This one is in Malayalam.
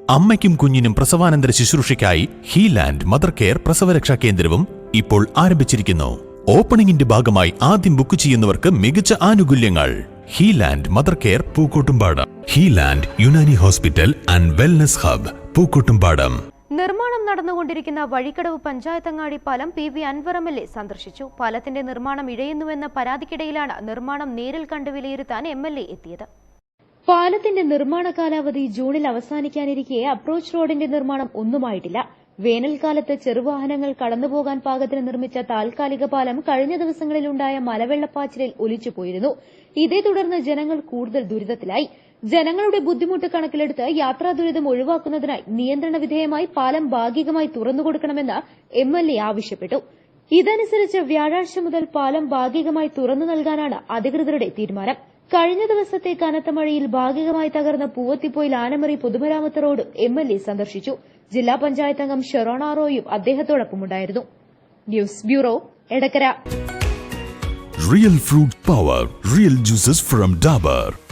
അമ്മയ്ക്കും കുഞ്ഞിനും പ്രസവാനന്തര ശുശ്രൂഷയ്ക്കായി ഹീലാൻഡ് മദർ കെയർ പ്രസവരക്ഷാ കേന്ദ്രവും ഇപ്പോൾ ആരംഭിച്ചിരിക്കുന്നു. ഓപ്പണിംഗിന്റെ ഭാഗമായി ആദ്യം ബുക്ക് ചെയ്യുന്നവർക്ക് മികച്ച ആനുകൂല്യങ്ങൾ. ഹീലാൻഡ് mother care Pookkottumpadam. ഹീലാൻഡ് Unani hospital and wellness hub Pookkottumpadam. നിർമ്മാണം നടന്നുകൊണ്ടിരിക്കുന്ന വഴിക്കടവ് പഞ്ചായത്തങ്ങാടി പാലം PV അൻവർ MLA സന്ദർശിച്ചു. പാലത്തിന്റെ നിർമ്മാണം ഇഴയുന്നുവെന്ന പരാതിക്കിടയിലാണ് നിർമ്മാണം നേരിൽ കണ്ട് വിലയിരുത്താൻ MLA എത്തിയത്. പാലത്തിന്റെ നിർമ്മാണ കാലാവധി ജൂണിൽ അവസാനിക്കാനിരിക്കെ അപ്രോച്ച് റോഡിന്റെ നിർമ്മാണം ഒന്നുമായിട്ടില്ല. വേനൽക്കാലത്ത് ചെറുവാഹനങ്ങൾ കടന്നുപോകാൻ പാകത്തിന് നിർമ്മിച്ച താൽക്കാലിക പാലം കഴിഞ്ഞ ദിവസങ്ങളിലുണ്ടായ മലവെള്ളപ്പാച്ചിലിൽ ഒലിച്ചുപോയിരുന്നു. ഇതേ തുടർന്ന് ജനങ്ങൾ കൂടുതൽ ദുരിതത്തിലായി. ജനങ്ങളുടെ ബുദ്ധിമുട്ട് കണക്കിലെടുത്ത് യാത്രാ ദുരിതം ഒഴിവാക്കുന്നതിനായി നിയന്ത്രണ വിധേയമായി പാലം ഭാഗികമായി തുറന്നുകൊടുക്കണമെന്ന് MLA ആവശ്യപ്പെട്ടു. ഇതനുസരിച്ച് വ്യാഴാഴ്ച മുതൽ പാലം ഭാഗികമായി തുറന്നു നൽകാനാണ് അധികൃതരുടെ തീരുമാനം. കഴിഞ്ഞ ദിവസത്തെ കനത്ത മഴയിൽ ഭാഗികമായി തകർന്ന പൂവത്തിപ്പോയിൽ ആനമറി പൊതുമരാമത്ത് റോഡ് MLA സന്ദർശിച്ചു. ജില്ലാ പഞ്ചായത്ത് അംഗം ഷെറോണ റോയും അദ്ദേഹത്തോടൊപ്പമുണ്ടായിരുന്നു. News bureau, Edakkara. Real fruit power, real juices from Dabur.